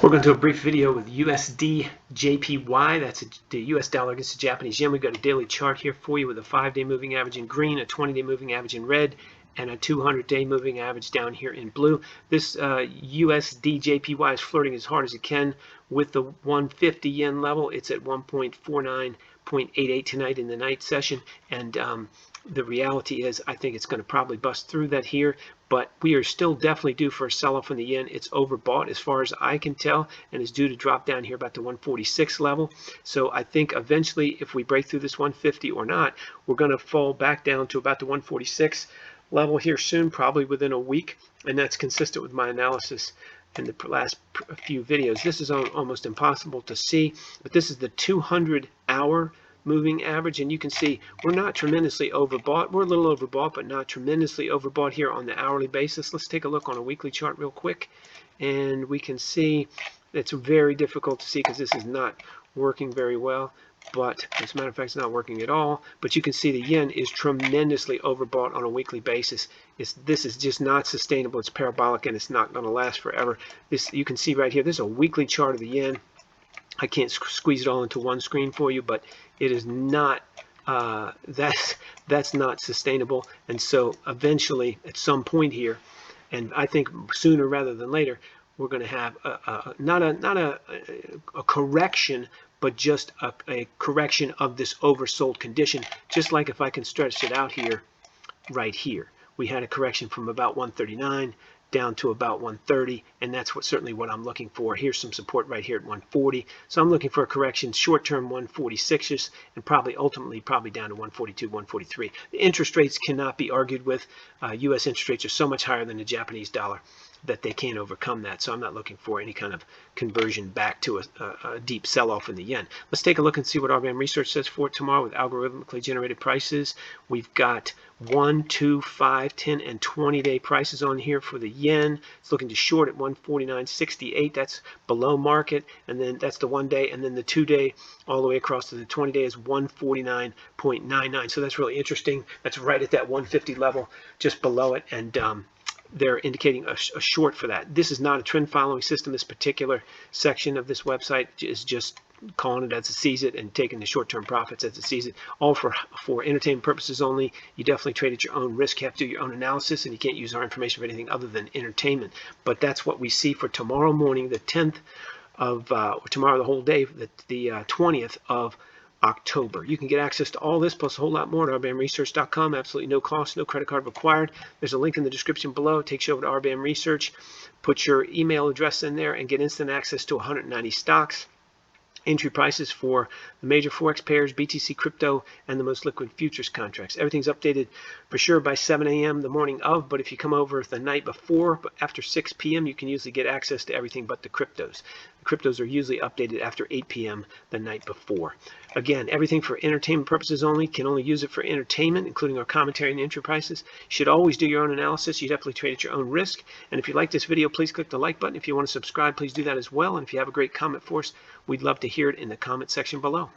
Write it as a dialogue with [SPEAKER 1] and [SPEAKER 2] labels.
[SPEAKER 1] We're going to do a brief video with USDJPY. That's the US dollar against the Japanese yen. We've got a daily chart here for you with a 5-day moving average in green, a 20-day moving average in red, and a 200-day moving average down here in blue. This USDJPY is flirting as hard as it can with the 150 yen level. It's at 1.49.88 tonight in the night session, and the reality is I think it's going to probably bust through that here, but we are still definitely due for a sell-off in the yen. It's overbought as far as I can tell, and is due to drop down here about the 146 level. So I think eventually, if we break through this 150 or not, we're going to fall back down to about the 146 level here soon, probably within a week, and that's consistent with my analysis in the last few videos. This is almost impossible to see, but this is the 200-hour moving average, and you can see we're not tremendously overbought. We're a little overbought, but not tremendously overbought here on the hourly basis. Let's take a look on a weekly chart real quick, and we can see it's very difficult to see because this is not working very well, but as a matter of fact, it's not working at all. But you can see the yen is tremendously overbought on a weekly basis. This is just not sustainable. It's parabolic, and it's not going to last forever. This, you can see right here, this is a weekly chart of the yen. I can't squeeze it all into one screen for you, but it is not, that's not sustainable. And so eventually, at some point here, and I think sooner rather than later, we're going to have not a correction, but just a correction of this oversold condition. Just like if I can stretch it out here, right here, we had a correction from about 139 down to about 130, and that's certainly what I'm looking for. Here's some support right here at 140. So I'm looking for a correction short-term 146s, and ultimately down to 142, 143. The interest rates cannot be argued with. U.S. interest rates are so much higher than the Japanese dollar that they can't overcome that. So I'm not looking for any kind of conversion back to a deep sell-off in the yen. Let's take a look and see what RBM research says for tomorrow with algorithmically generated prices. We've got 1, 2, 5, 10, and 20-day prices on here for the yen. It's looking to short at 149.68. That's below market, and then that's the 1-day, and then the 2-day all the way across to the 20-day is 149.99. So that's really interesting. That's right at that 150 level, just below it, and they're indicating a short for that. This is not a trend following system. This particular section of this website is just calling it as it sees it and taking the short-term profits as it sees it, all for entertainment purposes only. You definitely trade at your own risk. You have to do your own analysis, and you can't use our information for anything other than entertainment. But that's what we see for tomorrow morning, the 10th of, or tomorrow the whole day, the 20th of October. You can get access to all this plus a whole lot more at rbamresearch.com. Absolutely no cost, no credit card required. There's a link in the description below. It takes you over to RBM Research. Put your email address in there and get instant access to 190 stocks. Entry prices for the major forex pairs, BTC, crypto, and the most liquid futures contracts. Everything's updated for sure by 7 a.m. the morning of, but if you come over the night before, after 6 p.m., you can usually get access to everything but the cryptos. The cryptos are usually updated after 8 p.m. the night before. Again, everything for entertainment purposes only. Can only use it for entertainment, including our commentary and entry prices. You should always do your own analysis. You definitely trade at your own risk. And if you like this video, please click the like button. If you want to subscribe, please do that as well. And if you have a great comment for us, we'd love to hear it in the comment section below.